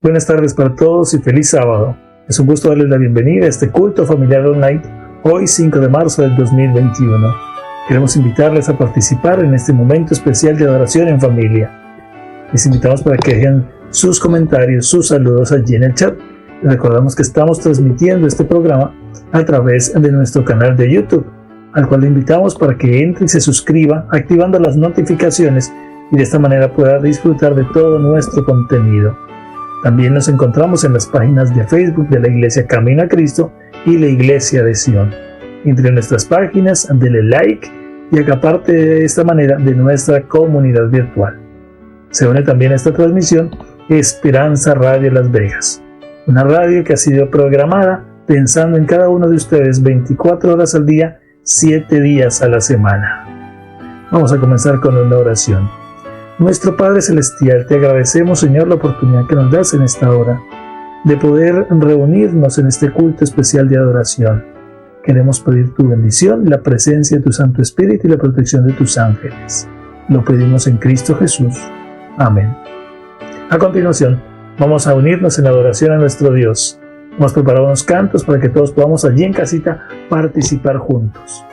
Buenas tardes para todos y feliz sábado. Es un gusto darles la bienvenida a este culto familiar online, hoy 5 de marzo del 2021. Queremos invitarles a participar en este momento especial de adoración en familia. Les invitamos para que dejen sus comentarios, sus saludos allí en el chat. Les recordamos que estamos transmitiendo este programa a través de nuestro canal de YouTube, al cual le invitamos para que entre y se suscriba activando las notificaciones y de esta manera pueda disfrutar de todo nuestro contenido. También nos encontramos en las páginas de Facebook de la Iglesia Camino a Cristo y la Iglesia de Sion. Entre nuestras páginas, dele like y haga parte de esta manera de nuestra comunidad virtual. Se une también a esta transmisión Esperanza Radio Las Vegas, una radio que ha sido programada pensando en cada uno de ustedes 24 horas al día, 7 días a la semana. Vamos a comenzar con una oración. Nuestro Padre Celestial, te agradecemos, Señor, la oportunidad que nos das en esta hora de poder reunirnos en este culto especial de adoración. Queremos pedir tu bendición, la presencia de tu Santo Espíritu y la protección de tus ángeles. Lo pedimos en Cristo Jesús. Amén. A continuación, vamos a unirnos en adoración a nuestro Dios. Hemos preparado unos cantos para que todos podamos allí en casita participar juntos.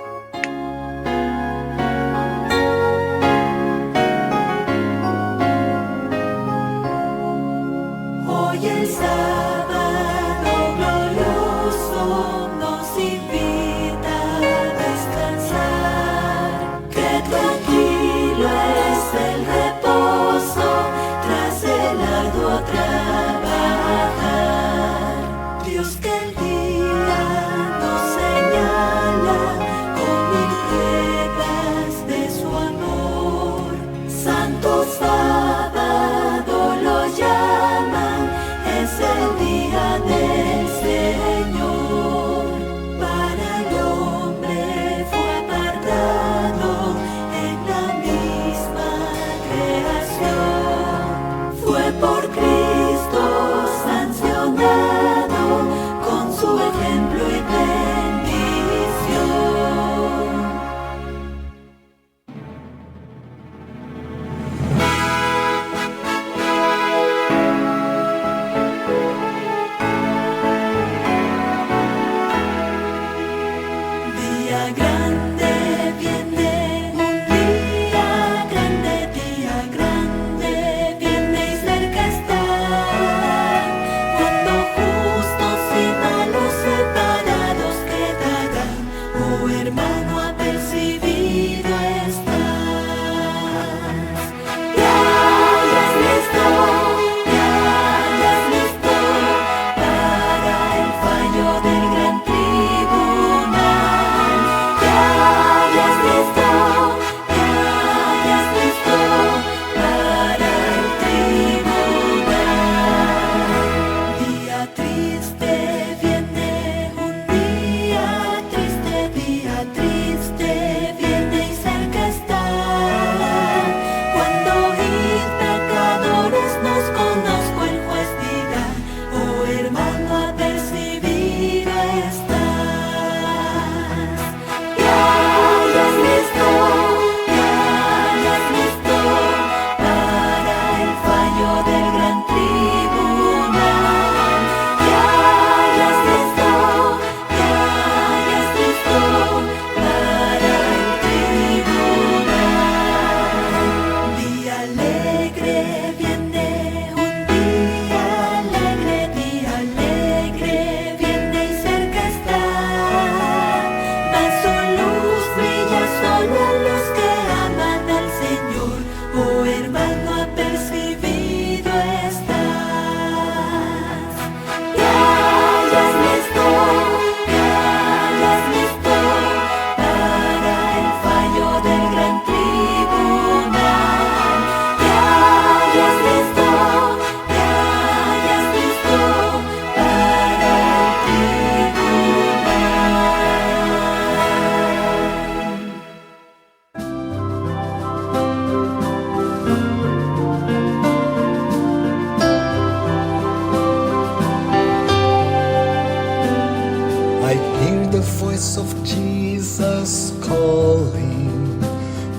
voice of Jesus calling,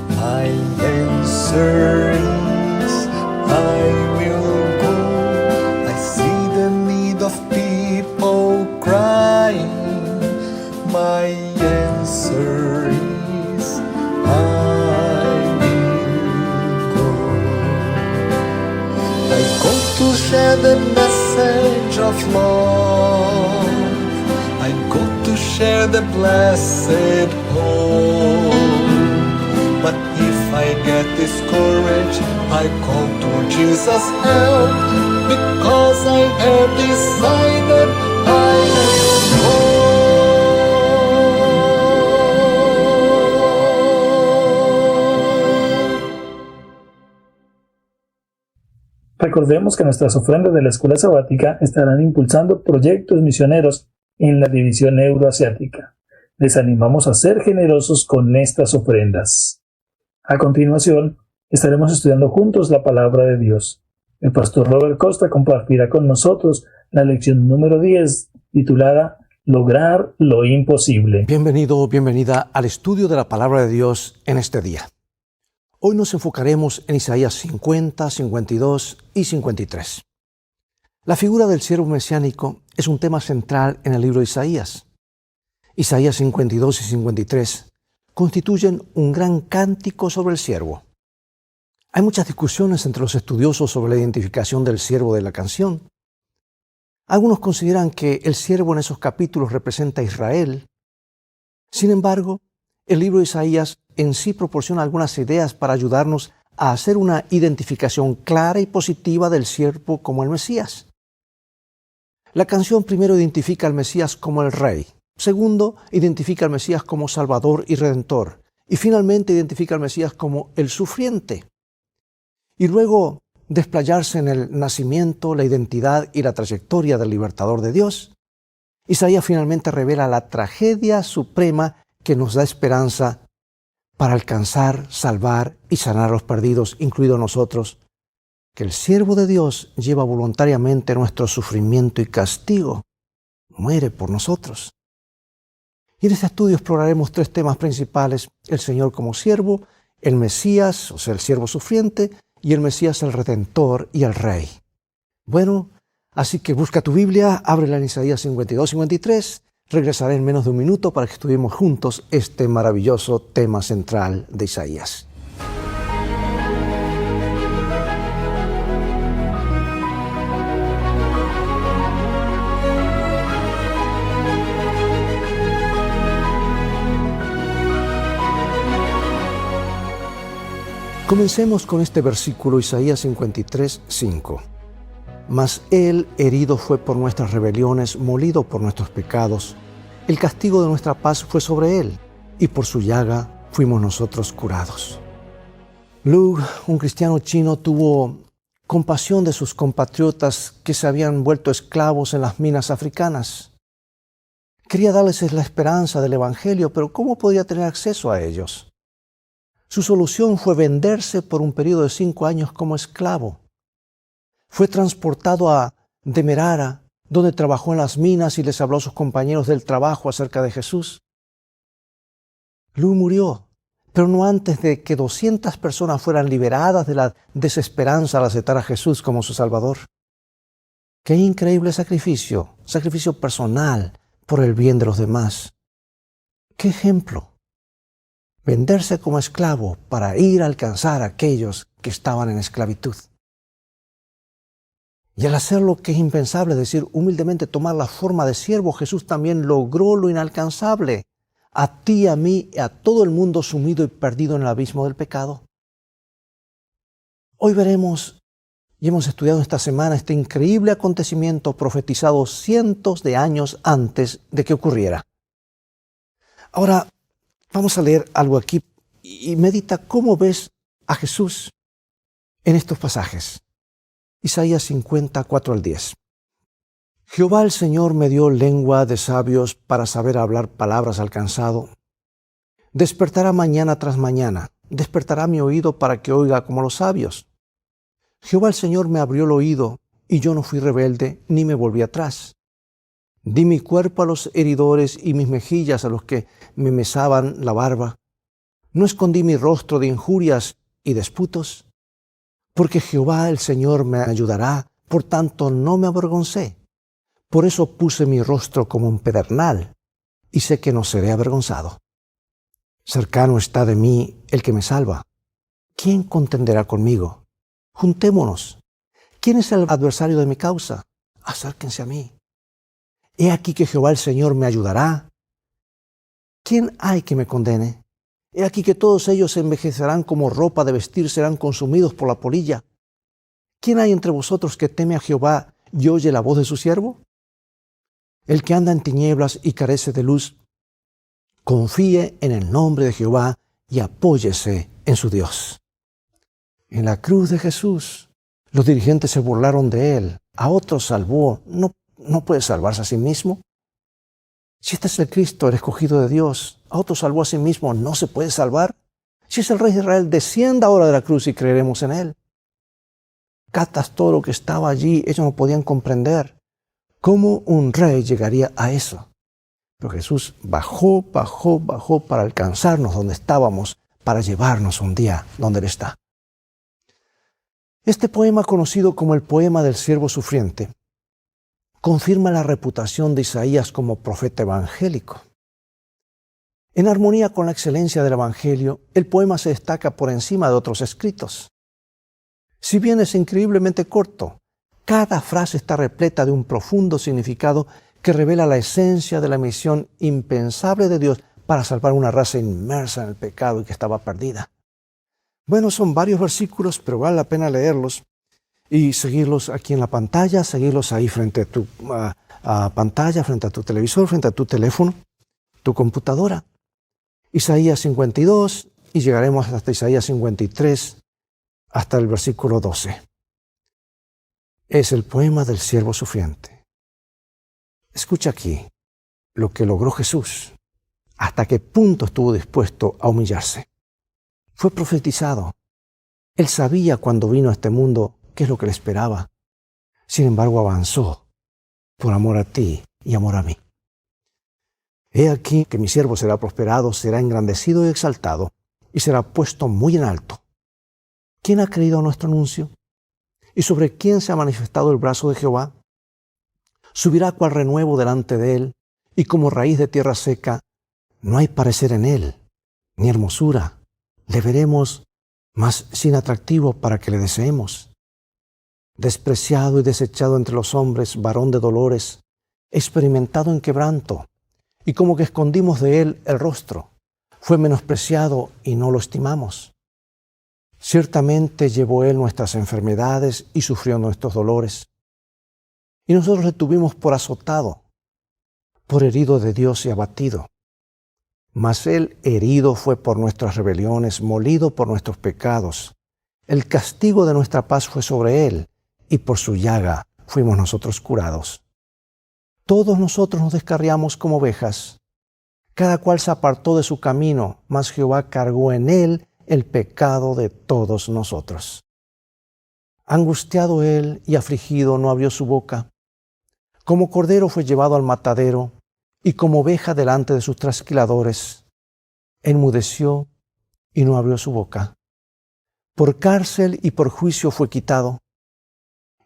my answer is, I will go. I see to share the message of love. I go to share the blessed hope. But if I get discouraged, I call to Jesus' help, because I have decided I will go. Recordemos que nuestras ofrendas de la escuela sabática estarán impulsando proyectos misioneros en la división euroasiática. Les animamos a ser generosos con estas ofrendas. A continuación, estaremos estudiando juntos la palabra de Dios. El pastor Robert Costa compartirá con nosotros la lección número 10, titulada Lograr lo imposible. Bienvenido, bienvenida al estudio de la palabra de Dios en este día. Hoy nos enfocaremos en Isaías 50, 52 y 53. La figura del siervo mesiánico es un tema central en el libro de Isaías. Isaías 52 y 53 constituyen un gran cántico sobre el siervo. Hay muchas discusiones entre los estudiosos sobre la identificación del siervo de la canción. Algunos consideran que el siervo en esos capítulos representa a Israel. Sin embargo, el libro de Isaías en sí proporciona algunas ideas para ayudarnos a hacer una identificación clara y positiva del siervo como el Mesías. La canción primero identifica al Mesías como el Rey. Segundo, identifica al Mesías como Salvador y Redentor. Y finalmente identifica al Mesías como el sufriente. Y luego desplayarse en el nacimiento, la identidad y la trayectoria del libertador de Dios, Isaías finalmente revela la tragedia suprema que nos da esperanza para alcanzar, salvar y sanar a los perdidos, incluidos nosotros, que el siervo de Dios lleva voluntariamente nuestro sufrimiento y castigo, muere por nosotros. Y en este estudio exploraremos tres temas principales: el Señor como siervo, el Mesías, o sea, el siervo sufriente, y el Mesías el Redentor y el Rey. Bueno, así que busca tu Biblia, ábrela en Isaías 52, 53, regresaré en menos de un minuto para que estudiemos juntos este maravilloso tema central de Isaías. Comencemos con este versículo, Isaías 53, 5. Mas Él herido fue por nuestras rebeliones, molido por nuestros pecados. El castigo de nuestra paz fue sobre Él, y por su llaga fuimos nosotros curados. Lu, un cristiano chino, tuvo compasión de sus compatriotas que se habían vuelto esclavos en las minas africanas. Quería darles la esperanza del Evangelio, pero ¿cómo podía tener acceso a ellos? Su solución fue venderse por un periodo de 5 años como esclavo. Fue transportado a Demerara, donde trabajó en las minas y les habló a sus compañeros del trabajo acerca de Jesús. Lu murió, pero no antes de que 200 personas fueran liberadas de la desesperanza al aceptar a Jesús como su Salvador. ¡Qué increíble sacrificio! Sacrificio personal por el bien de los demás. ¡Qué ejemplo! Venderse como esclavo para ir a alcanzar a aquellos que estaban en esclavitud. Y al hacer lo que es impensable, es decir, humildemente tomar la forma de siervo, Jesús también logró lo inalcanzable, a ti, a mí y a todo el mundo sumido y perdido en el abismo del pecado. Hoy veremos, y hemos estudiado esta semana, este increíble acontecimiento profetizado cientos de años antes de que ocurriera. Ahora, vamos a leer algo aquí y medita cómo ves a Jesús en estos pasajes. Isaías 50, 4 al 10. Jehová el Señor me dio lengua de sabios para saber hablar palabras al cansado. Despertará mañana tras mañana, despertará mi oído para que oiga como los sabios. Jehová el Señor me abrió el oído, y yo no fui rebelde, ni me volví atrás. Di mi cuerpo a los heridores y mis mejillas a los que me mesaban la barba. No escondí mi rostro de injurias y disputos, porque Jehová el Señor me ayudará, por tanto no me avergoncé. Por eso puse mi rostro como un pedernal, y sé que no seré avergonzado. Cercano está de mí el que me salva. ¿Quién contenderá conmigo? Juntémonos. ¿Quién es el adversario de mi causa? Acérquense a mí. He aquí que Jehová el Señor me ayudará. ¿Quién hay que me condene? He aquí que todos ellos se envejecerán como ropa de vestir, serán consumidos por la polilla. ¿Quién hay entre vosotros que teme a Jehová y oye la voz de su siervo? El que anda en tinieblas y carece de luz, confíe en el nombre de Jehová y apóyese en su Dios. En la cruz de Jesús, los dirigentes se burlaron de él. A otros salvó. ¿No puede salvarse a sí mismo? Si este es el Cristo, el escogido de Dios, a otros salvó a sí mismo, ¿no se puede salvar? Si es el Rey de Israel, descienda ahora de la cruz y creeremos en él. Catas todo lo que estaba allí, ellos no podían comprender. ¿Cómo un rey llegaría a eso? Pero Jesús bajó para alcanzarnos donde estábamos, para llevarnos un día donde Él está. Este poema, conocido como el poema del siervo sufriente, confirma la reputación de Isaías como profeta evangélico. En armonía con la excelencia del Evangelio, el poema se destaca por encima de otros escritos. Si bien es increíblemente corto, cada frase está repleta de un profundo significado que revela la esencia de la misión impensable de Dios para salvar una raza inmersa en el pecado y que estaba perdida. Bueno, son varios versículos, pero vale la pena leerlos y seguirlos aquí en la pantalla, seguirlos ahí frente a tu pantalla, frente a tu televisor, frente a tu teléfono, tu computadora. Isaías 52 y llegaremos hasta Isaías 53, hasta el versículo 12. Es el poema del siervo sufriente. Escucha aquí lo que logró Jesús, hasta qué punto estuvo dispuesto a humillarse. Fue profetizado. Él sabía cuando vino a este mundo qué es lo que le esperaba. Sin embargo, avanzó por amor a ti y amor a mí. He aquí que mi siervo será prosperado, será engrandecido y exaltado, y será puesto muy en alto. ¿Quién ha creído a nuestro anuncio? ¿Y sobre quién se ha manifestado el brazo de Jehová? Subirá cual renuevo delante de él, y como raíz de tierra seca, no hay parecer en él, ni hermosura. Le veremos, mas sin atractivo para que le deseemos. Despreciado y desechado entre los hombres, varón de dolores, experimentado en quebranto, y como que escondimos de él el rostro. Fue menospreciado y no lo estimamos. Ciertamente llevó él nuestras enfermedades y sufrió nuestros dolores. Y nosotros le tuvimos por azotado, por herido de Dios y abatido. Mas él herido fue por nuestras rebeliones, molido por nuestros pecados. El castigo de nuestra paz fue sobre él, y por su llaga fuimos nosotros curados. Todos nosotros nos descarriamos como ovejas. Cada cual se apartó de su camino, mas Jehová cargó en él el pecado de todos nosotros. Angustiado él y afligido no abrió su boca. Como cordero fue llevado al matadero, y como oveja delante de sus trasquiladores. Enmudeció y no abrió su boca. Por cárcel y por juicio fue quitado.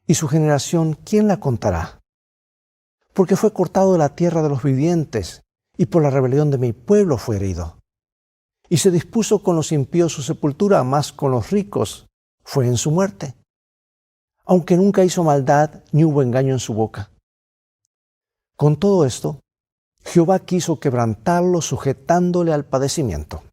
Y su generación, ¿quién la contará? Porque fue cortado de la tierra de los vivientes, y por la rebelión de mi pueblo fue herido. Y se dispuso con los impíos su sepultura, mas con los ricos fue en su muerte. Aunque nunca hizo maldad, ni hubo engaño en su boca. Con todo esto, Jehová quiso quebrantarlo, sujetándole al padecimiento.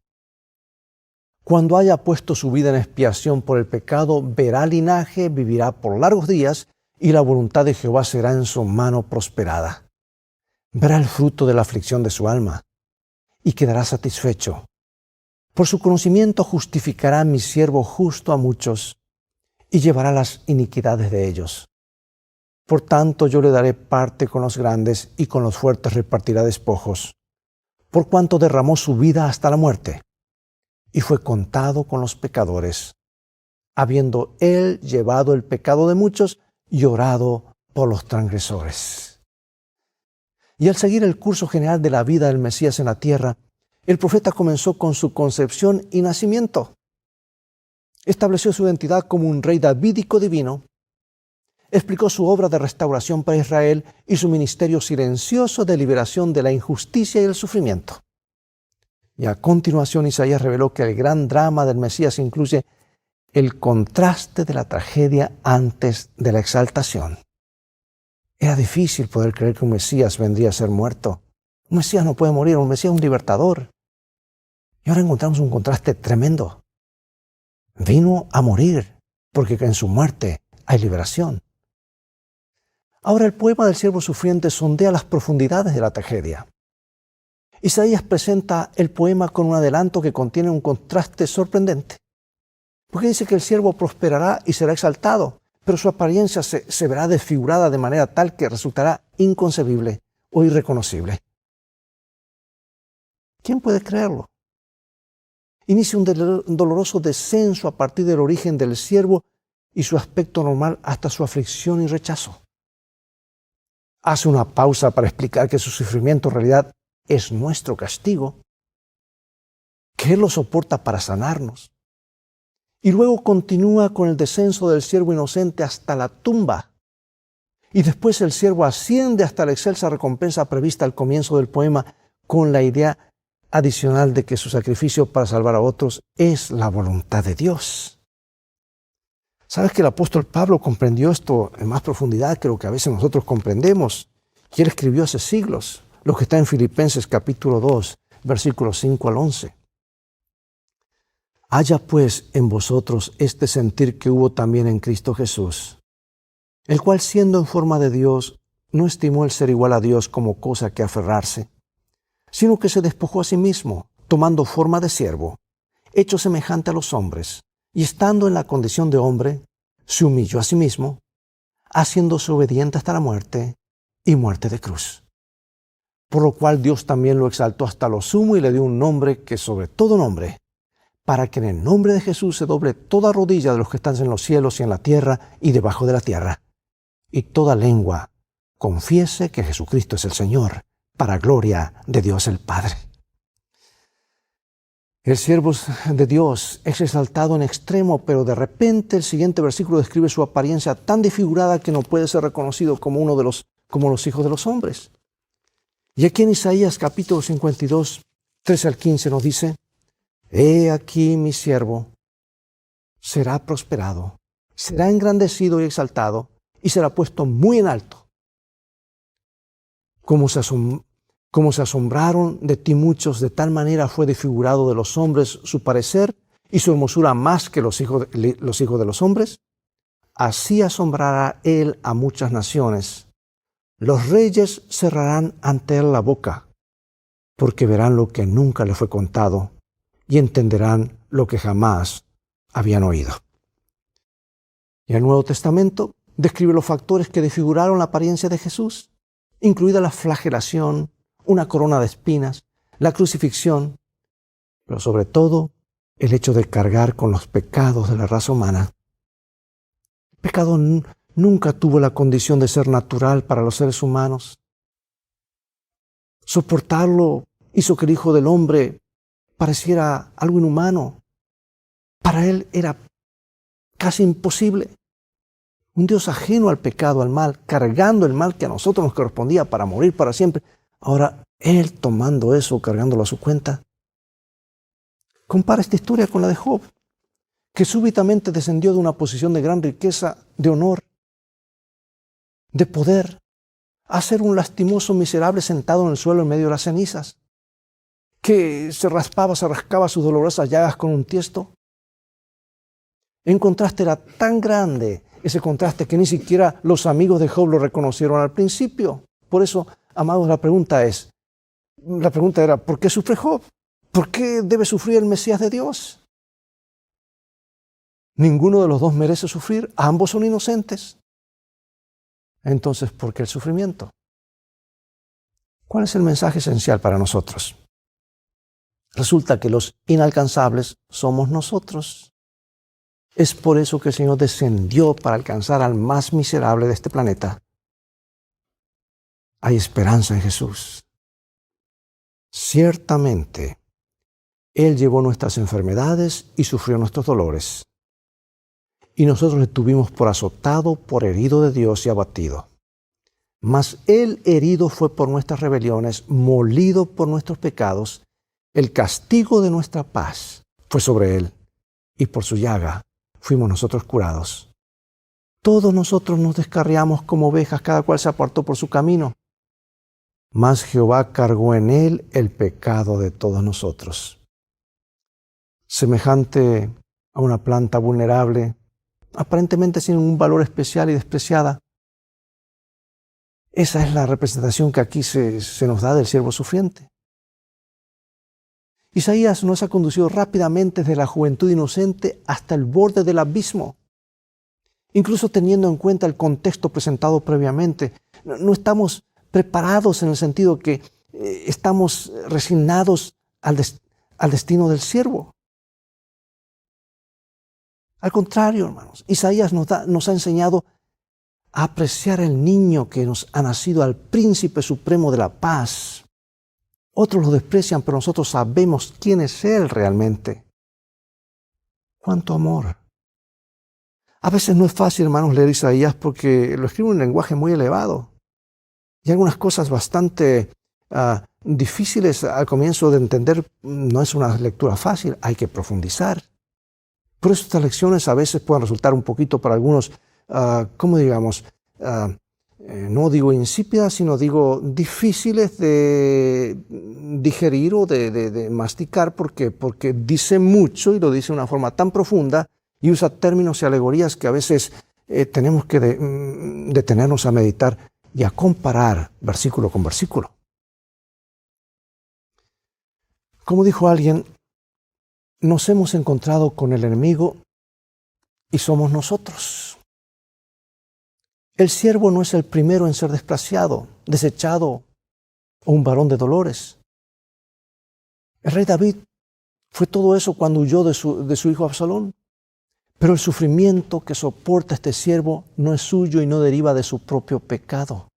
Cuando haya puesto su vida en expiación por el pecado, verá linaje, vivirá por largos días, y la voluntad de Jehová será en su mano prosperada. Verá el fruto de la aflicción de su alma, y quedará satisfecho. Por su conocimiento justificará a mi siervo justo a muchos, y llevará las iniquidades de ellos. Por tanto, yo le daré parte con los grandes, y con los fuertes repartirá despojos, por cuanto derramó su vida hasta la muerte, y fue contado con los pecadores, habiendo él llevado el pecado de muchos y orado por los transgresores. Y al seguir el curso general de la vida del Mesías en la tierra, el profeta comenzó con su concepción y nacimiento. Estableció su identidad como un rey davídico divino, explicó su obra de restauración para Israel y su ministerio silencioso de liberación de la injusticia y el sufrimiento. Y a continuación Isaías reveló que el gran drama del Mesías incluye el contraste de la tragedia antes de la exaltación. Era difícil poder creer que un Mesías vendría a ser muerto. Un Mesías no puede morir, un Mesías es un libertador. Y ahora encontramos un contraste tremendo. Vino a morir, porque en su muerte hay liberación. Ahora el poema del siervo sufriente sondea las profundidades de la tragedia. Isaías presenta el poema con un adelanto que contiene un contraste sorprendente. Porque dice que el siervo prosperará y será exaltado, pero su apariencia se verá desfigurada de manera tal que resultará inconcebible o irreconocible. ¿Quién puede creerlo? Inicia un doloroso descenso a partir del origen del siervo y su aspecto normal hasta su aflicción y rechazo. Hace una pausa para explicar que su sufrimiento en realidad es nuestro castigo, que Él lo soporta para sanarnos. Y luego continúa con el descenso del siervo inocente hasta la tumba. Y después el siervo asciende hasta la excelsa recompensa prevista al comienzo del poema con la idea adicional de que su sacrificio para salvar a otros es la voluntad de Dios. ¿Sabes que el apóstol Pablo comprendió esto en más profundidad que lo que a veces nosotros comprendemos? Y él escribió hace siglos lo que está en Filipenses capítulo 2, versículos 5 al 11. Haya pues en vosotros este sentir que hubo también en Cristo Jesús, el cual siendo en forma de Dios, no estimó el ser igual a Dios como cosa que aferrarse, sino que se despojó a sí mismo, tomando forma de siervo, hecho semejante a los hombres, y estando en la condición de hombre, se humilló a sí mismo, haciéndose obediente hasta la muerte y muerte de cruz. Por lo cual Dios también lo exaltó hasta lo sumo y le dio un nombre que sobre todo nombre, para que en el nombre de Jesús se doble toda rodilla de los que están en los cielos y en la tierra y debajo de la tierra, y toda lengua confiese que Jesucristo es el Señor, para gloria de Dios el Padre. El siervo de Dios es exaltado en extremo, pero de repente el siguiente versículo describe su apariencia tan desfigurada que no puede ser reconocido como los hijos de los hombres. Y aquí en Isaías capítulo 52, 13 al 15 nos dice: He aquí mi siervo será prosperado, será engrandecido y exaltado, y será puesto muy en alto. Como se asombraron de ti muchos, de tal manera fue desfigurado de los hombres su parecer y su hermosura más que los hijos de los hombres. Así asombrará él a muchas naciones. Los reyes cerrarán ante él la boca, porque verán lo que nunca le fue contado y entenderán lo que jamás habían oído. Y el Nuevo Testamento describe los factores que desfiguraron la apariencia de Jesús, incluida la flagelación, una corona de espinas, la crucifixión, pero sobre todo el hecho de cargar con los pecados de la raza humana. El pecado nunca tuvo la condición de ser natural para los seres humanos. Soportarlo hizo que el Hijo del Hombre pareciera algo inhumano. Para Él era casi imposible. Un Dios ajeno al pecado, al mal, cargando el mal que a nosotros nos correspondía para morir para siempre. Ahora, Él tomando eso, cargándolo a su cuenta. Compara esta historia con la de Job, que súbitamente descendió de una posición de gran riqueza, de honor, de poder, a ser un lastimoso miserable sentado en el suelo en medio de las cenizas, que se rascaba sus dolorosas llagas con un tiesto. En contraste era tan grande ese contraste que ni siquiera los amigos de Job lo reconocieron al principio. Por eso, amados, la pregunta era, ¿por qué sufre Job? ¿Por qué debe sufrir el Mesías de Dios? Ninguno de los dos merece sufrir, ambos son inocentes. Entonces, ¿por qué el sufrimiento? ¿Cuál es el mensaje esencial para nosotros? Resulta que los inalcanzables somos nosotros. Es por eso que el Señor descendió para alcanzar al más miserable de este planeta. Hay esperanza en Jesús. Ciertamente, Él llevó nuestras enfermedades y sufrió nuestros dolores. Y nosotros le tuvimos por azotado, por herido de Dios y abatido. Mas Él herido fue por nuestras rebeliones, molido por nuestros pecados. El castigo de nuestra paz fue sobre Él, y por su llaga fuimos nosotros curados. Todos nosotros nos descarriamos como ovejas, cada cual se apartó por su camino. Mas Jehová cargó en él el pecado de todos nosotros. Semejante a una planta vulnerable, aparentemente sin un valor especial y despreciada. Esa es la representación que aquí se nos da del siervo sufriente. Isaías nos ha conducido rápidamente desde la juventud inocente hasta el borde del abismo. Incluso teniendo en cuenta el contexto presentado previamente, no estamos preparados en el sentido que estamos resignados al destino del siervo. Al contrario, hermanos, Isaías nos ha enseñado a apreciar al niño que nos ha nacido, al príncipe supremo de la paz. Otros lo desprecian, pero nosotros sabemos quién es Él realmente. ¡Cuánto amor! A veces no es fácil, hermanos, leer Isaías porque lo escribe en un lenguaje muy elevado. Y algunas cosas bastante difíciles al comienzo de entender. No es una lectura fácil, hay que profundizar. Por eso estas lecciones a veces pueden resultar un poquito para algunos, no digo insípidas, sino digo difíciles de digerir o de masticar porque dice mucho y lo dice de una forma tan profunda y usa términos y alegorías que a veces tenemos que detenernos a meditar y a comparar versículo con versículo. Como dijo alguien, nos hemos encontrado con el enemigo y somos nosotros. El siervo no es el primero en ser despreciado, desechado o un varón de dolores. El rey David fue todo eso cuando huyó de su hijo Absalón. Pero el sufrimiento que soporta este siervo no es suyo y no deriva de su propio pecado.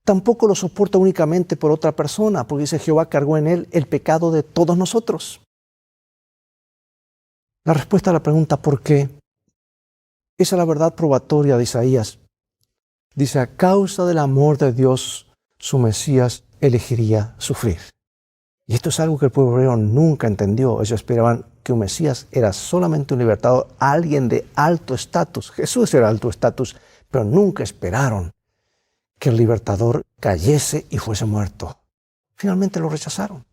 Tampoco lo soporta únicamente por otra persona, porque dice Jehová cargó en él el pecado de todos nosotros. La respuesta a la pregunta ¿por qué? Esa es la verdad probatoria de Isaías. Dice, a causa del amor de Dios, su Mesías elegiría sufrir. Y esto es algo que el pueblo hebreo nunca entendió. Ellos esperaban que un Mesías era solamente un libertador, alguien de alto estatus. Jesús era alto estatus, pero nunca esperaron que el libertador cayese y fuese muerto. Finalmente lo rechazaron.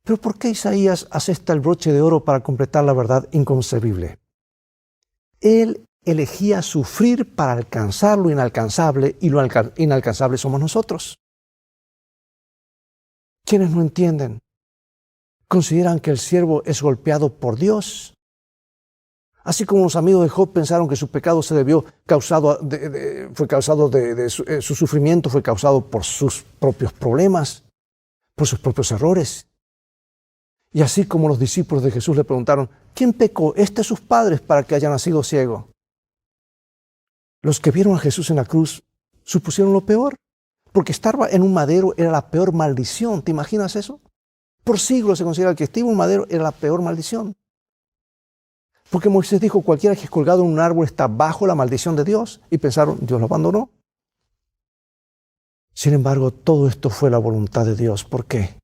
Pero ¿por qué Isaías asesta el broche de oro para completar la verdad inconcebible? Él elegía sufrir para alcanzar lo inalcanzable y lo inalcanzable somos nosotros. ¿Quiénes no entienden? Consideran que el siervo es golpeado por Dios. Así como los amigos de Job pensaron que su pecado su sufrimiento fue causado por sus propios problemas, por sus propios errores. Y así como los discípulos de Jesús le preguntaron, ¿quién pecó, este o sus padres, para que haya nacido ciego? Los que vieron a Jesús en la cruz supusieron lo peor, porque estar en un madero era la peor maldición. ¿Te imaginas eso? Por siglos se considera que estar en un madero era la peor maldición. Porque Moisés dijo, cualquiera que es colgado en un árbol está bajo la maldición de Dios. Y pensaron, Dios lo abandonó. Sin embargo, todo esto fue la voluntad de Dios. ¿Por qué?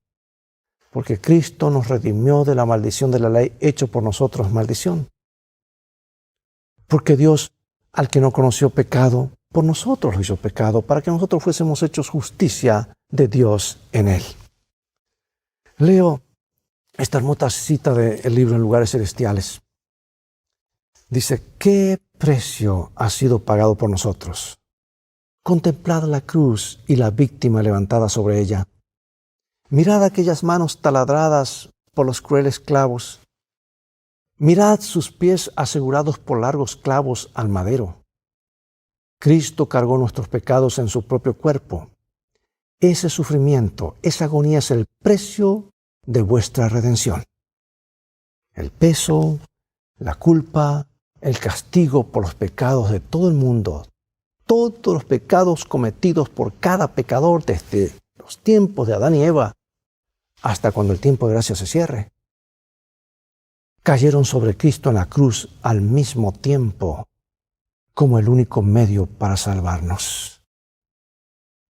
Porque Cristo nos redimió de la maldición de la ley, hecho por nosotros maldición. Porque Dios, al que no conoció pecado, por nosotros lo hizo pecado, para que nosotros fuésemos hechos justicia de Dios en él. Leo esta hermosa cita del libro En Lugares Celestiales. Dice, ¿qué precio ha sido pagado por nosotros? Contemplad la cruz y la víctima levantada sobre ella. Mirad aquellas manos taladradas por los crueles clavos. Mirad sus pies asegurados por largos clavos al madero. Cristo cargó nuestros pecados en su propio cuerpo. Ese sufrimiento, esa agonía es el precio de vuestra redención. El peso, la culpa, el castigo por los pecados de todo el mundo, todos los pecados cometidos por cada pecador desde los tiempos de Adán y Eva hasta cuando el tiempo de gracia se cierre, cayeron sobre Cristo en la cruz al mismo tiempo como el único medio para salvarnos.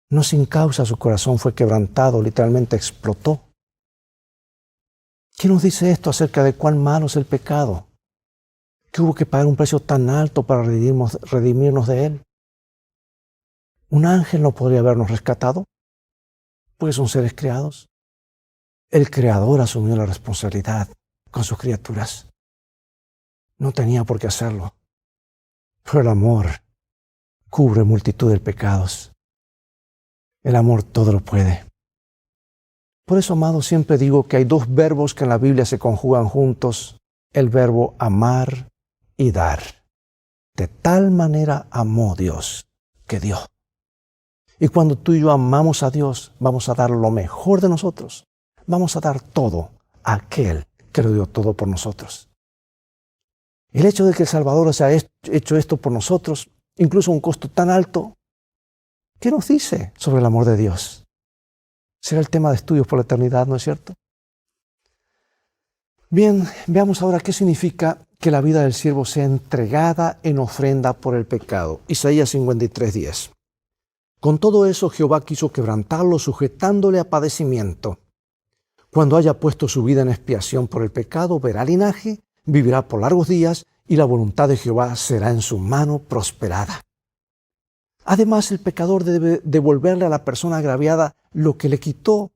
No sin causa su corazón fue quebrantado, literalmente explotó. ¿Qué nos dice esto acerca de cuán malo es el pecado? ¿Que hubo que pagar un precio tan alto para redimirnos de él? ¿Un ángel no podría habernos rescatado? Pues son seres creados. El Creador asumió la responsabilidad con sus criaturas. No tenía por qué hacerlo. Pero el amor cubre multitud de pecados. El amor todo lo puede. Por eso, amados, siempre digo que hay dos verbos que en la Biblia se conjugan juntos. El verbo amar y dar. De tal manera amó Dios que dio. Y cuando tú y yo amamos a Dios, vamos a dar lo mejor de nosotros. Vamos a dar todo a aquel que lo dio todo por nosotros. El hecho de que el Salvador se haya hecho esto por nosotros, incluso a un costo tan alto, ¿qué nos dice sobre el amor de Dios? Será el tema de estudios por la eternidad, ¿no es cierto? Bien, veamos ahora qué significa que la vida del siervo sea entregada en ofrenda por el pecado. Isaías 53:10. Con todo eso Jehová quiso quebrantarlo, sujetándole a padecimiento. Cuando haya puesto su vida en expiación por el pecado, verá linaje, vivirá por largos días, y la voluntad de Jehová será en su mano prosperada. Además, el pecador debe devolverle a la persona agraviada lo que le quitó,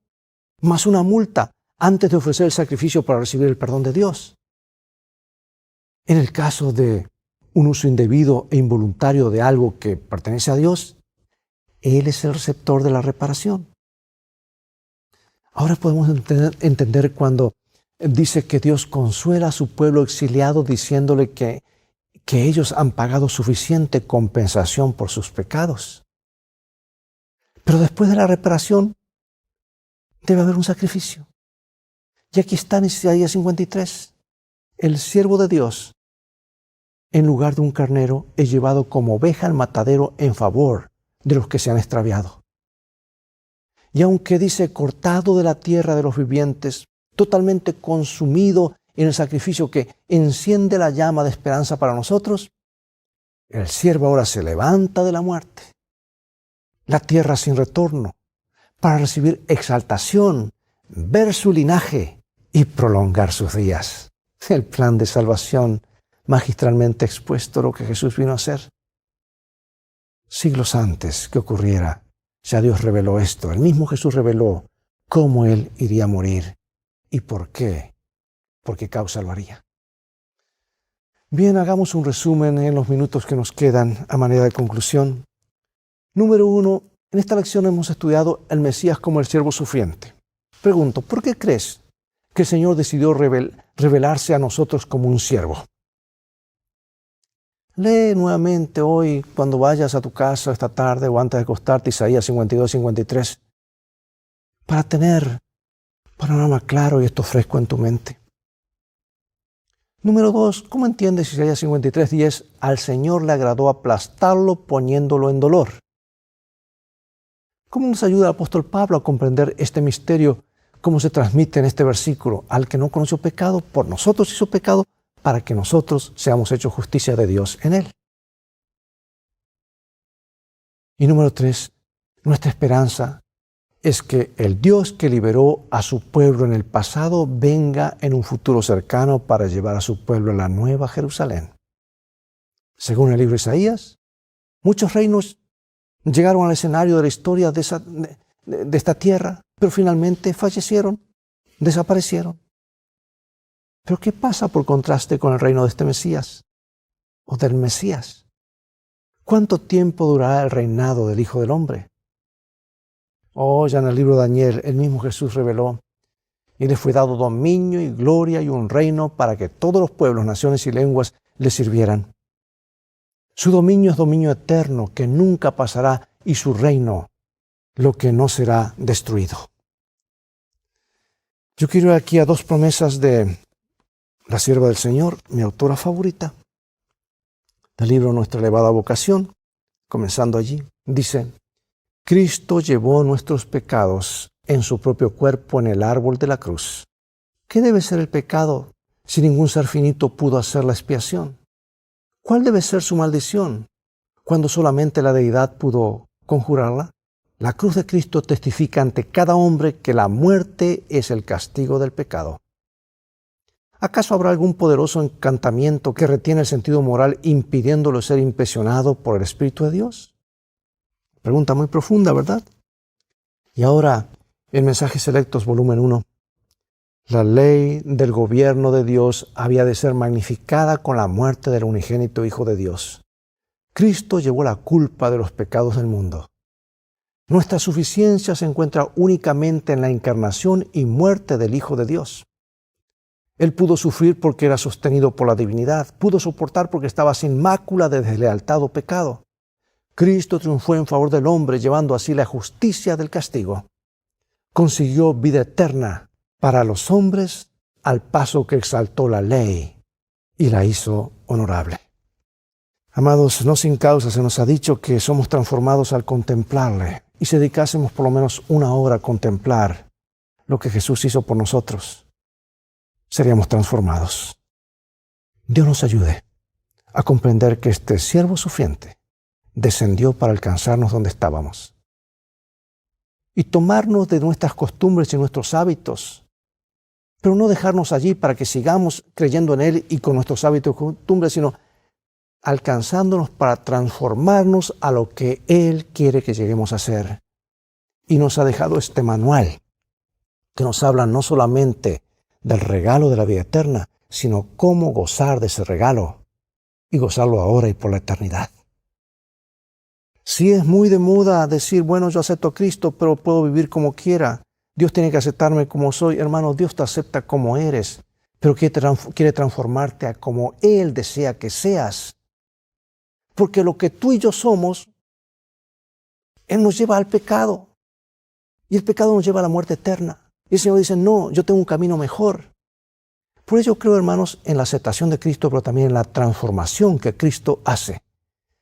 más una multa, antes de ofrecer el sacrificio para recibir el perdón de Dios. En el caso de un uso indebido e involuntario de algo que pertenece a Dios, Él es el receptor de la reparación. Ahora podemos entender cuando dice que Dios consuela a su pueblo exiliado diciéndole que ellos han pagado suficiente compensación por sus pecados. Pero después de la reparación debe haber un sacrificio. Y aquí está en Isaías 53. El siervo de Dios, en lugar de un carnero, es llevado como oveja al matadero en favor de los que se han extraviado. Y aunque dice cortado de la tierra de los vivientes, totalmente consumido en el sacrificio que enciende la llama de esperanza para nosotros, el siervo ahora se levanta de la muerte, la tierra sin retorno, para recibir exaltación, ver su linaje y prolongar sus días. El plan de salvación magistralmente expuesto, lo que Jesús vino a hacer. Siglos antes que ocurriera, ya Dios reveló esto. El mismo Jesús reveló cómo Él iría a morir y por qué. ¿Por qué causa lo haría? Bien, hagamos un resumen en los minutos que nos quedan a manera de conclusión. Número 1, en esta lección hemos estudiado el Mesías como el siervo sufriente. Pregunto, ¿por qué crees que el Señor decidió revelarse a nosotros como un siervo? Lee nuevamente hoy, cuando vayas a tu casa esta tarde o antes de acostarte, Isaías 52-53, para tener un panorama claro y esto fresco en tu mente. Número 2, ¿cómo entiendes Isaías 53:10? Al Señor le agradó aplastarlo poniéndolo en dolor. ¿Cómo nos ayuda el apóstol Pablo a comprender este misterio? ¿Cómo se transmite en este versículo? Al que no conoció pecado, por nosotros hizo pecado, para que nosotros seamos hechos justicia de Dios en Él. Y número 3, nuestra esperanza es que el Dios que liberó a su pueblo en el pasado venga en un futuro cercano para llevar a su pueblo a la nueva Jerusalén. Según el libro de Isaías, muchos reinos llegaron al escenario de la historia de esta tierra, pero finalmente fallecieron, desaparecieron. ¿Pero qué pasa por contraste con el reino de este Mesías o del Mesías? ¿Cuánto tiempo durará el reinado del Hijo del Hombre? Ya en el libro de Daniel, el mismo Jesús reveló, y le fue dado dominio y gloria y un reino para que todos los pueblos, naciones y lenguas le sirvieran. Su dominio es dominio eterno que nunca pasará y su reino lo que no será destruido. Yo quiero ir aquí a dos promesas de la sierva del Señor, mi autora favorita, del libro Nuestra elevada vocación, comenzando allí, dice: Cristo llevó nuestros pecados en su propio cuerpo en el árbol de la cruz. ¿Qué debe ser el pecado si ningún ser finito pudo hacer la expiación? ¿Cuál debe ser su maldición cuando solamente la deidad pudo conjurarla? La cruz de Cristo testifica ante cada hombre que la muerte es el castigo del pecado. ¿Acaso habrá algún poderoso encantamiento que retiene el sentido moral impidiéndolo ser impresionado por el Espíritu de Dios? Pregunta muy profunda, ¿verdad? Y ahora, en Mensajes Selectos, volumen 1. La ley del gobierno de Dios había de ser magnificada con la muerte del unigénito Hijo de Dios. Cristo llevó la culpa de los pecados del mundo. Nuestra suficiencia se encuentra únicamente en la encarnación y muerte del Hijo de Dios. Él pudo sufrir porque era sostenido por la divinidad, pudo soportar porque estaba sin mácula de deslealtad o pecado. Cristo triunfó en favor del hombre, llevando así la justicia del castigo. Consiguió vida eterna para los hombres al paso que exaltó la ley y la hizo honorable. Amados, no sin causa se nos ha dicho que somos transformados al contemplarle, y si dedicásemos por lo menos una hora a contemplar lo que Jesús hizo por nosotros, seríamos transformados. Dios nos ayude a comprender que este siervo sufriente descendió para alcanzarnos donde estábamos y tomarnos de nuestras costumbres y nuestros hábitos, pero no dejarnos allí para que sigamos creyendo en Él y con nuestros hábitos y costumbres, sino alcanzándonos para transformarnos a lo que Él quiere que lleguemos a ser. Y nos ha dejado este manual que nos habla no solamente del regalo de la vida eterna, sino cómo gozar de ese regalo y gozarlo ahora y por la eternidad. Si es muy de moda decir, bueno, yo acepto a Cristo, pero puedo vivir como quiera. Dios tiene que aceptarme como soy. Hermano, Dios te acepta como eres, pero quiere transformarte a como Él desea que seas. Porque lo que tú y yo somos, Él nos lleva al pecado. Y el pecado nos lleva a la muerte eterna. Y el Señor dice, no, yo tengo un camino mejor. Por eso creo, hermanos, en la aceptación de Cristo, pero también en la transformación que Cristo hace.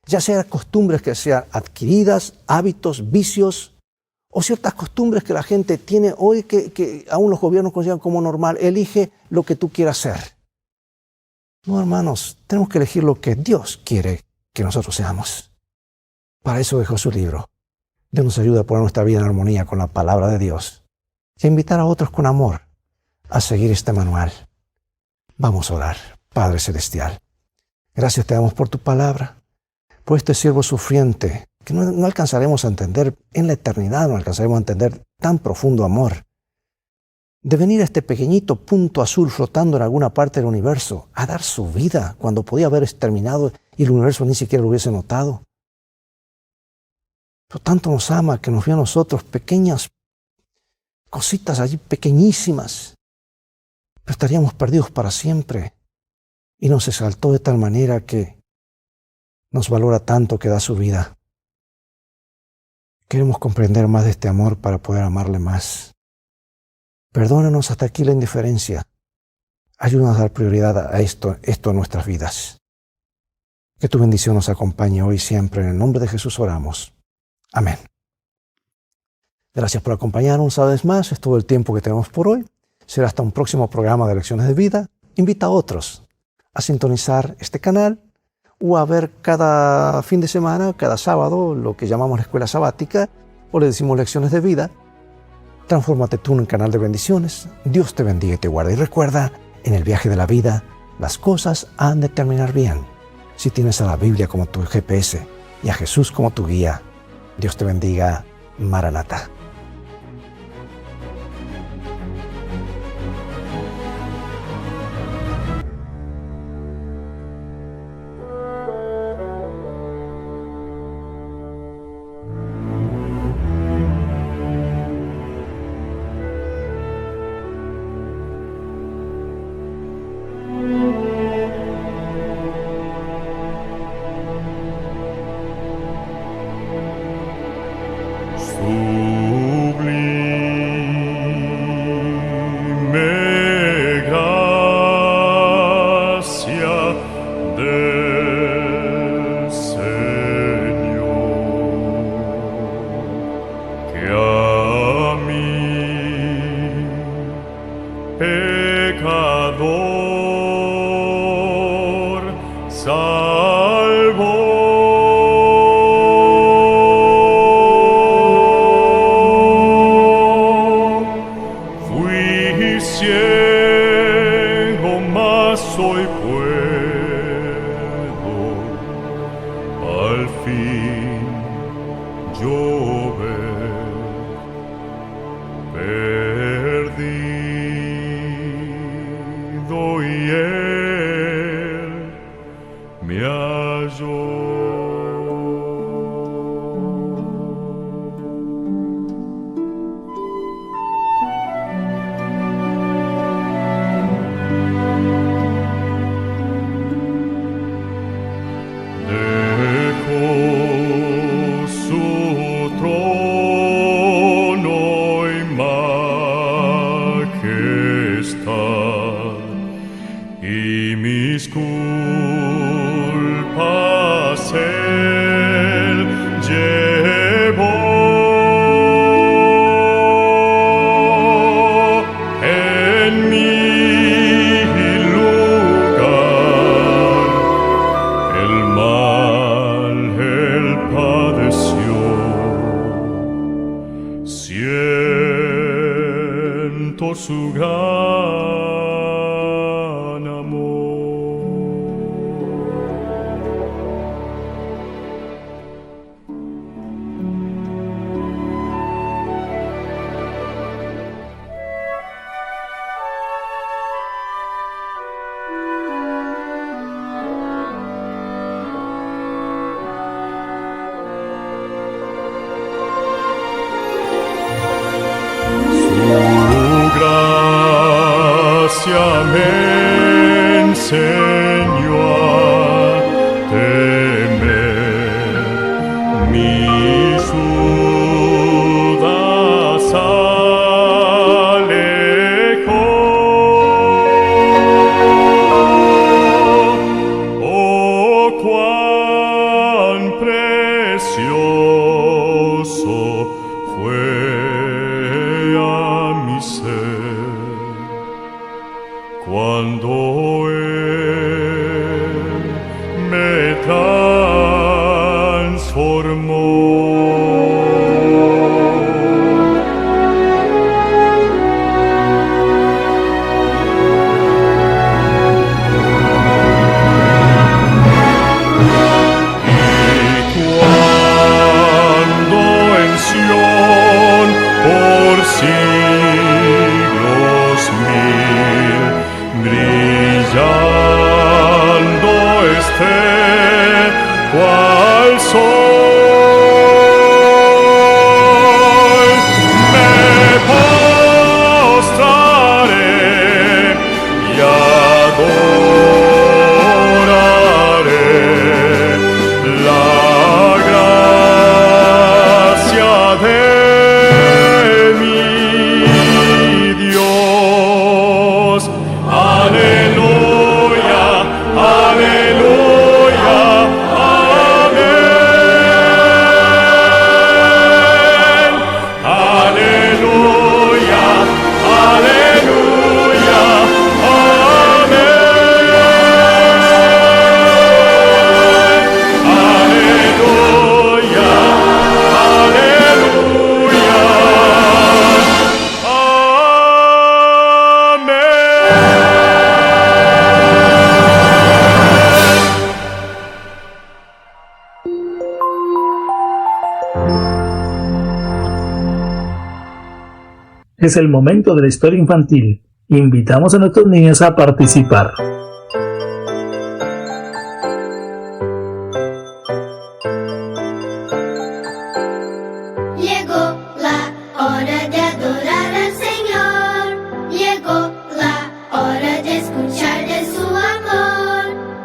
Ya sea costumbres que sean adquiridas, hábitos, vicios, o ciertas costumbres que la gente tiene hoy que aún los gobiernos consideran como normal. Elige lo que tú quieras hacer. No, hermanos, tenemos que elegir lo que Dios quiere que nosotros seamos. Para eso dejó su libro. Dios nos ayuda a poner nuestra vida en armonía con la palabra de Dios y a invitar a otros con amor a seguir este manual. Vamos a orar. Padre Celestial, gracias te damos por tu palabra, por este siervo sufriente que no alcanzaremos a entender en la eternidad, no alcanzaremos a entender tan profundo amor. De venir a este pequeñito punto azul flotando en alguna parte del universo, a dar su vida cuando podía haber exterminado y el universo ni siquiera lo hubiese notado. Pero tanto nos ama que nos vio a nosotros pequeñas cositas allí, pequeñísimas. Pero estaríamos perdidos para siempre. Y nos exaltó de tal manera que nos valora tanto que da su vida. Queremos comprender más de este amor para poder amarle más. Perdónanos hasta aquí la indiferencia. Ayúdanos a dar prioridad a esto en nuestras vidas. Que tu bendición nos acompañe hoy y siempre. En el nombre de Jesús oramos. Amén. Gracias por acompañarnos una vez más. Es todo el tiempo que tenemos por hoy. Será hasta un próximo programa de Lecciones de Vida. Invita a otros a sintonizar este canal o a ver cada fin de semana, cada sábado, lo que llamamos la escuela sabática o le decimos Lecciones de Vida. Transfórmate tú en un canal de bendiciones. Dios te bendiga y te guarda. Y recuerda, en el viaje de la vida, las cosas han de terminar bien. Si tienes a la Biblia como tu GPS y a Jesús como tu guía, Dios te bendiga. Maranatha. Ooh. al fin llover, perdido y él me halló. Su gran amor. Me enseñó a temer, mis dudas alejó. Oh, cuán precioso fue a mi ser cuando Él me transformó. Y cuando en Sión por siglos mil brillando esté cual sol, me postraré y adoraré la gracia de mi Dios. Aleluya, aleluya, amén. Aleluya, aleluya, amén. Aleluya, aleluya, amén. Es el momento de la historia infantil. Invitamos a nuestros niños a participar. Llegó la hora de adorar al Señor. Llegó la hora de escuchar de su amor.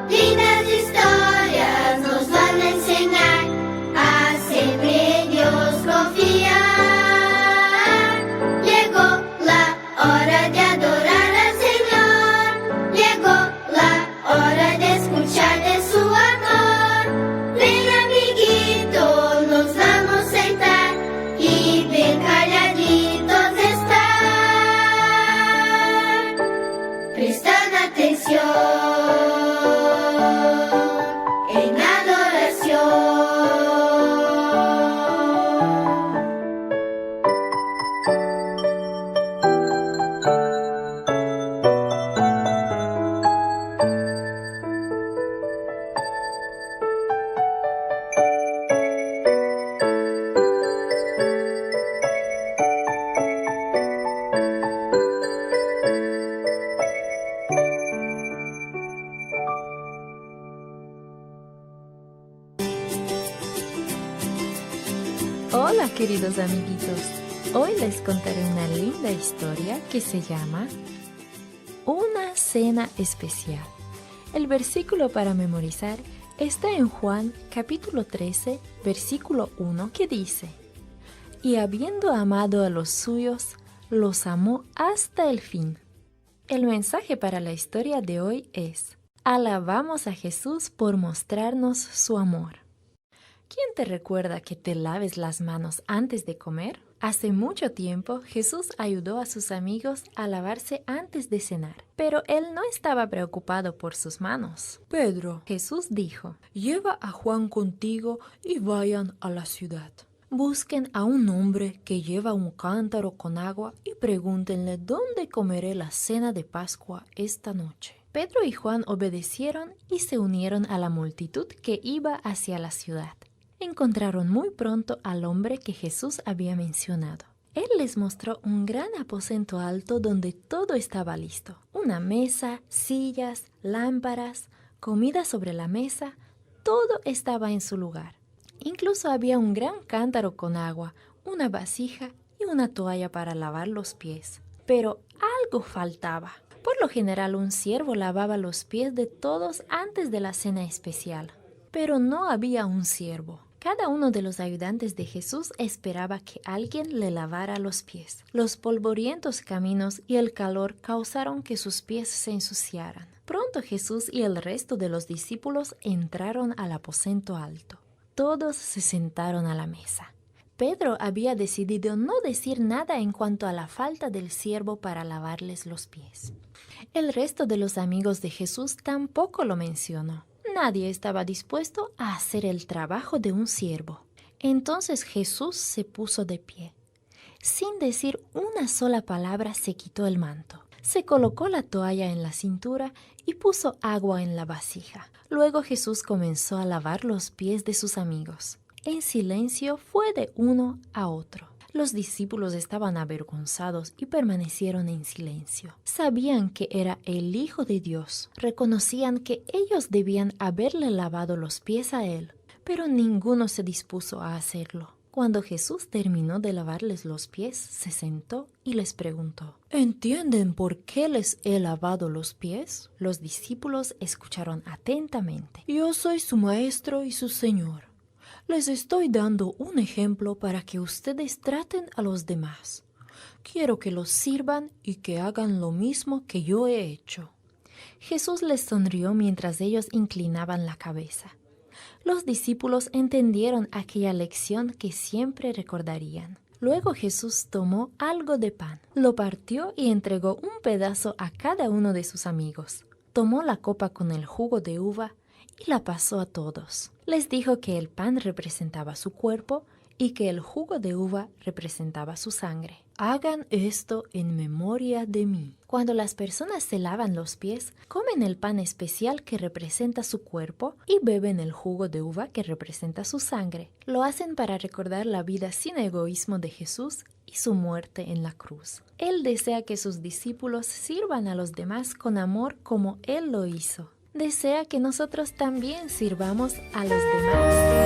Lindas historias nos van a enseñar a siempre en Dios confiar. Llegó la hora de adorar al Señor. Llegó Hola queridos amiguitos, hoy les contaré una linda historia que se llama Una cena especial. El versículo para memorizar está en Juan capítulo 13, versículo 1, que dice: Y habiendo amado a los suyos, los amó hasta el fin. El mensaje para la historia de hoy es: alabamos a Jesús por mostrarnos su amor. ¿Quién te recuerda que te laves las manos antes de comer? Hace mucho tiempo, Jesús ayudó a sus amigos a lavarse antes de cenar, pero él no estaba preocupado por sus manos. Pedro, Jesús dijo, lleva a Juan contigo y vayan a la ciudad. Busquen a un hombre que lleva un cántaro con agua y pregúntenle dónde comeré la cena de Pascua esta noche. Pedro y Juan obedecieron y se unieron a la multitud que iba hacia la ciudad. Encontraron muy pronto al hombre que Jesús había mencionado. Él les mostró un gran aposento alto donde todo estaba listo. Una mesa, sillas, lámparas, comida sobre la mesa, todo estaba en su lugar. Incluso había un gran cántaro con agua, una vasija y una toalla para lavar los pies. Pero algo faltaba. Por lo general, un siervo lavaba los pies de todos antes de la cena especial. Pero no había un siervo. Cada uno de los ayudantes de Jesús esperaba que alguien le lavara los pies. Los polvorientos caminos y el calor causaron que sus pies se ensuciaran. Pronto Jesús y el resto de los discípulos entraron al aposento alto. Todos se sentaron a la mesa. Pedro había decidido no decir nada en cuanto a la falta del siervo para lavarles los pies. El resto de los amigos de Jesús tampoco lo mencionó. Nadie estaba dispuesto a hacer el trabajo de un siervo. Entonces Jesús se puso de pie. Sin decir una sola palabra, se quitó el manto. Se colocó la toalla en la cintura y puso agua en la vasija. Luego Jesús comenzó a lavar los pies de sus amigos. En silencio fue de uno a otro. Los discípulos estaban avergonzados y permanecieron en silencio. Sabían que era el Hijo de Dios. Reconocían que ellos debían haberle lavado los pies a él, pero ninguno se dispuso a hacerlo. Cuando Jesús terminó de lavarles los pies, se sentó y les preguntó: ¿Entienden por qué les he lavado los pies? Los discípulos escucharon atentamente. Yo soy su maestro y su Señor. Les estoy dando un ejemplo para que ustedes traten a los demás. Quiero que los sirvan y que hagan lo mismo que yo he hecho. Jesús les sonrió mientras ellos inclinaban la cabeza. Los discípulos entendieron aquella lección que siempre recordarían. Luego Jesús tomó algo de pan, lo partió y entregó un pedazo a cada uno de sus amigos. Tomó la copa con el jugo de uva y la pasó a todos. Les dijo que el pan representaba su cuerpo y que el jugo de uva representaba su sangre. Hagan esto en memoria de mí. Cuando las personas se lavan los pies, comen el pan especial que representa su cuerpo y beben el jugo de uva que representa su sangre. Lo hacen para recordar la vida sin egoísmo de Jesús y su muerte en la cruz. Él desea que sus discípulos sirvan a los demás con amor como Él lo hizo. Desea que nosotros también sirvamos a los demás.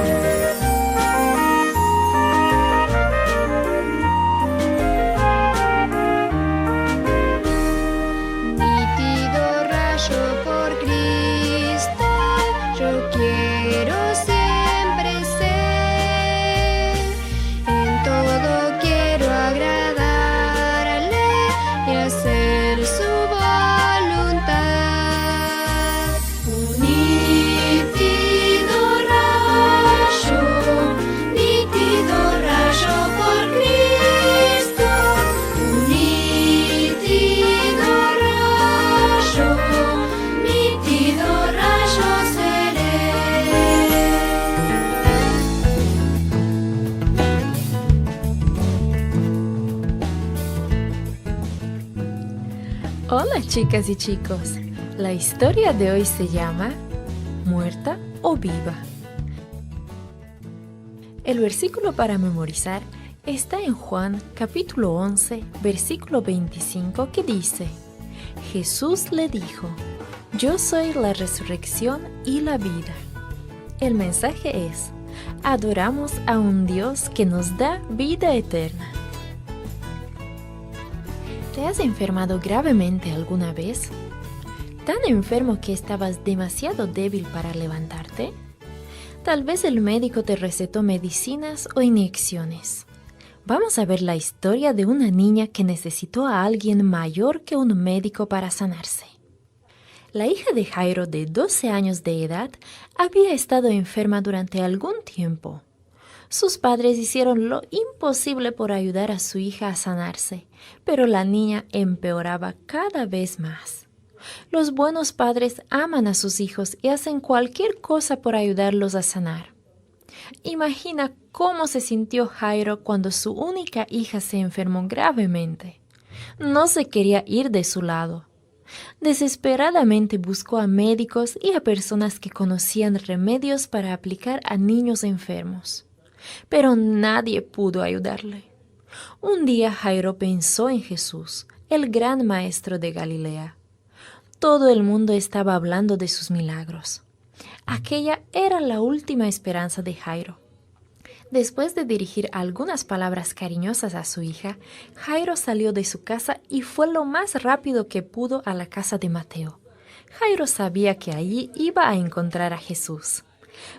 Hola chicas y chicos, la historia de hoy se llama ¿Muerta o viva? El versículo para memorizar está en Juan capítulo 11, versículo 25 que dice: Jesús le dijo, yo soy la resurrección y la vida. El mensaje es: adoramos a un Dios que nos da vida eterna. ¿Te has enfermado gravemente alguna vez? ¿Tan enfermo que estabas demasiado débil para levantarte? Tal vez el médico te recetó medicinas o inyecciones. Vamos a ver la historia de una niña que necesitó a alguien mayor que un médico para sanarse. La hija de Jairo, de 12 años de edad, había estado enferma durante algún tiempo. Sus padres hicieron lo imposible por ayudar a su hija a sanarse, pero la niña empeoraba cada vez más. Los buenos padres aman a sus hijos y hacen cualquier cosa por ayudarlos a sanar. Imagina cómo se sintió Jairo cuando su única hija se enfermó gravemente. No se quería ir de su lado. Desesperadamente buscó a médicos y a personas que conocían remedios para aplicar a niños enfermos. Pero nadie pudo ayudarle. Un día Jairo pensó en Jesús, el gran maestro de Galilea. Todo el mundo estaba hablando de sus milagros. Aquella era la última esperanza de Jairo. Después de dirigir algunas palabras cariñosas a su hija, Jairo salió de su casa y fue lo más rápido que pudo a la casa de Mateo. Jairo sabía que allí iba a encontrar a Jesús.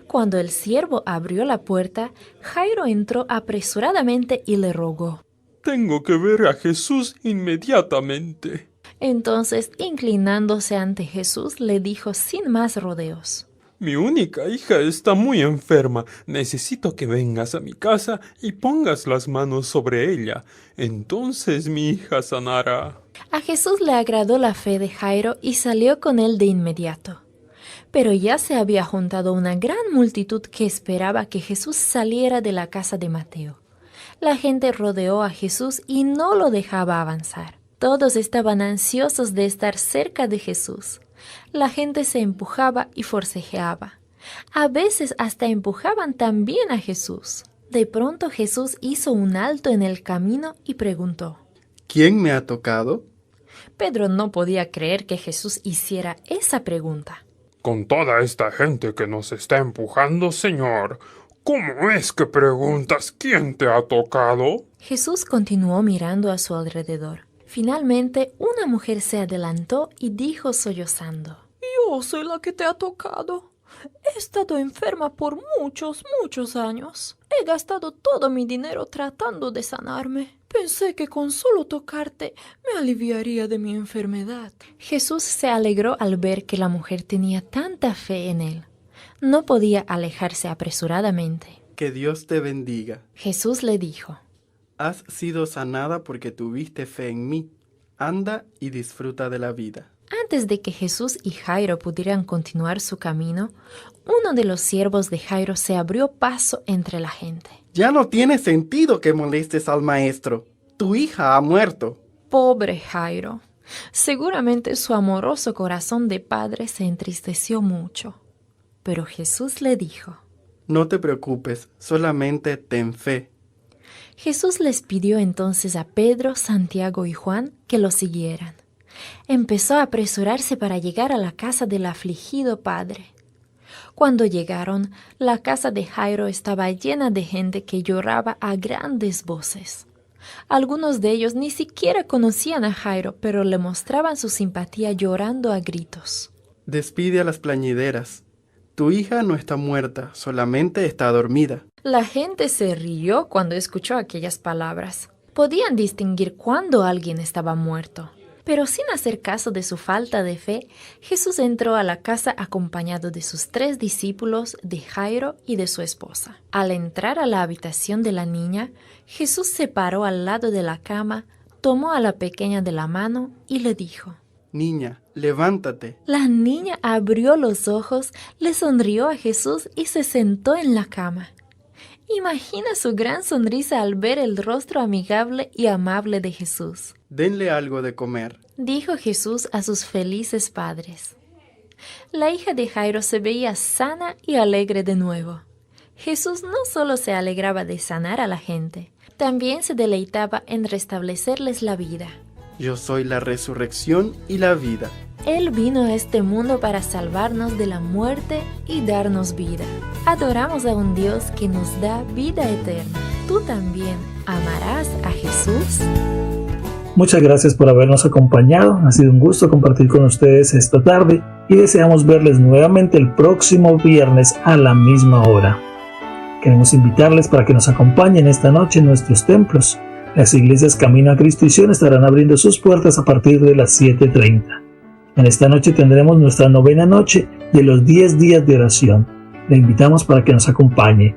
Cuando el siervo abrió la puerta, Jairo entró apresuradamente y le rogó: «Tengo que ver a Jesús inmediatamente». Entonces, inclinándose ante Jesús, le dijo sin más rodeos: «Mi única hija está muy enferma. Necesito que vengas a mi casa y pongas las manos sobre ella. Entonces mi hija sanará». A Jesús le agradó la fe de Jairo y salió con él de inmediato. Pero ya se había juntado una gran multitud que esperaba que Jesús saliera de la casa de Mateo. La gente rodeó a Jesús y no lo dejaba avanzar. Todos estaban ansiosos de estar cerca de Jesús. La gente se empujaba y forcejeaba. A veces hasta empujaban también a Jesús. De pronto Jesús hizo un alto en el camino y preguntó: ¿Quién me ha tocado? Pedro no podía creer que Jesús hiciera esa pregunta. «Con toda esta gente que nos está empujando, Señor, ¿cómo es que preguntas quién te ha tocado?» Jesús continuó mirando a su alrededor. Finalmente, una mujer se adelantó y dijo sollozando: «Yo soy la que te ha tocado. He estado enferma por muchos años. He gastado todo mi dinero tratando de sanarme. Pensé que con solo tocarte me aliviaría de mi enfermedad». Jesús se alegró al ver que la mujer tenía tanta fe en él. No podía alejarse apresuradamente. Que Dios te bendiga. Jesús le dijo: Has sido sanada porque tuviste fe en mí. Anda y disfruta de la vida. Antes de que Jesús y Jairo pudieran continuar su camino, uno de los siervos de Jairo se abrió paso entre la gente. Ya no tiene sentido que molestes al maestro. Tu hija ha muerto. Pobre Jairo. Seguramente su amoroso corazón de padre se entristeció mucho. Pero Jesús le dijo: No te preocupes, solamente ten fe. Jesús les pidió entonces a Pedro, Santiago y Juan que lo siguieran. Empezó a apresurarse para llegar a la casa del afligido padre. Cuando llegaron, la casa de Jairo estaba llena de gente que lloraba a grandes voces. Algunos de ellos ni siquiera conocían a Jairo, pero le mostraban su simpatía llorando a gritos. Despide a las plañideras. Tu hija no está muerta, solamente está dormida. La gente se rió cuando escuchó aquellas palabras. Podían distinguir cuando alguien estaba muerto. Pero sin hacer caso de su falta de fe, Jesús entró a la casa acompañado de sus 3 discípulos, de Jairo y de su esposa. Al entrar a la habitación de la niña, Jesús se paró al lado de la cama, tomó a la pequeña de la mano y le dijo: Niña, levántate. La niña abrió los ojos, le sonrió a Jesús y se sentó en la cama. Imagina su gran sonrisa al ver el rostro amigable y amable de Jesús. Denle algo de comer, dijo Jesús a sus felices padres. La hija de Jairo se veía sana y alegre de nuevo. Jesús no solo se alegraba de sanar a la gente, también se deleitaba en restablecerles la vida. Yo soy la resurrección y la vida. Él vino a este mundo para salvarnos de la muerte y darnos vida. Adoramos a un Dios que nos da vida eterna. ¿Tú también amarás a Jesús? Muchas gracias por habernos acompañado. Ha sido un gusto compartir con ustedes esta tarde y deseamos verles nuevamente el próximo viernes a la misma hora. Queremos invitarles para que nos acompañen esta noche en nuestros templos. Las iglesias Camino a Cristo y Sion estarán abriendo sus puertas a partir de las 7:30. En esta noche tendremos nuestra novena noche de los 10 días de oración. Le invitamos para que nos acompañe.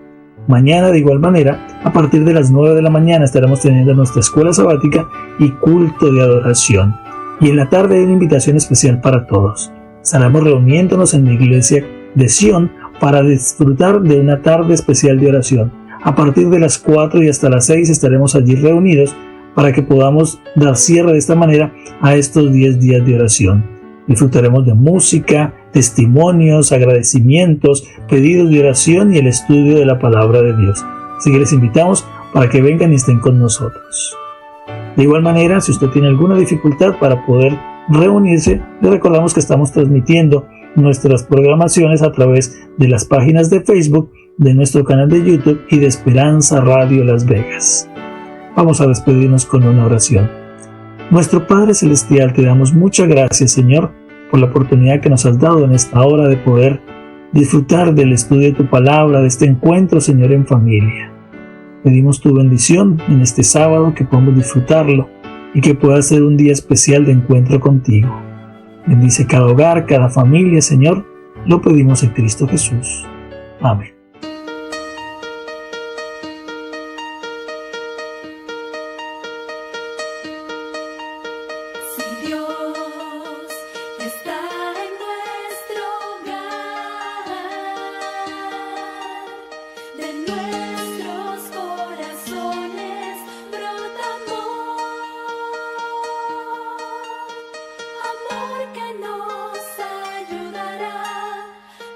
Mañana, de igual manera, a partir de las 9 de la mañana estaremos teniendo nuestra escuela sabática y culto de adoración. Y en la tarde hay una invitación especial para todos. Estaremos reuniéndonos en la iglesia de Sion para disfrutar de una tarde especial de oración. A partir de las 4 y hasta las 6 estaremos allí reunidos para que podamos dar cierre de esta manera a estos 10 días de oración. Disfrutaremos de música, testimonios, agradecimientos, pedidos de oración y el estudio de la palabra de Dios. Así que les invitamos para que vengan y estén con nosotros. De igual manera, si usted tiene alguna dificultad para poder reunirse, le recordamos que estamos transmitiendo nuestras programaciones a través de las páginas de Facebook, de nuestro canal de YouTube y de Esperanza Radio Las Vegas. Vamos a despedirnos con una oración. Nuestro Padre Celestial, te damos muchas gracias, Señor, por la oportunidad que nos has dado en esta hora de poder disfrutar del estudio de tu palabra, de este encuentro, Señor, en familia. Pedimos tu bendición en este sábado, que podamos disfrutarlo y que pueda ser un día especial de encuentro contigo. Bendice cada hogar, cada familia, Señor. Lo pedimos en Cristo Jesús. Amén. Si Dios está en nuestro hogar, de nuestros corazones brota amor que nos ayudará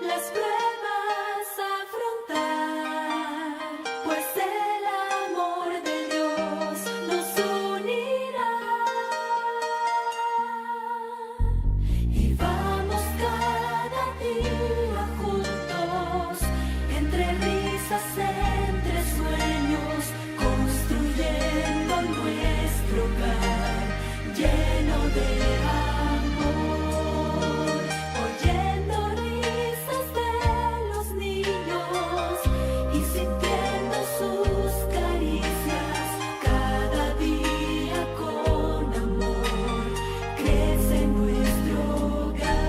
las pruebas a afrontar, pues el amor de Dios nos unirá. Y vamos cada día juntos, entre risas, entre sueños, construyendo nuestro hogar lleno de amor, oyendo risas de los niños y sintiendo sus caricias. Cada día con amor crece nuestro hogar.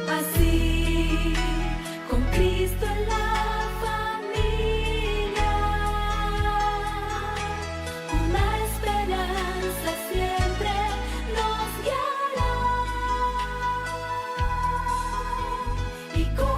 Así, con Cristo en la familia, una esperanza siempre nos guiará. Y con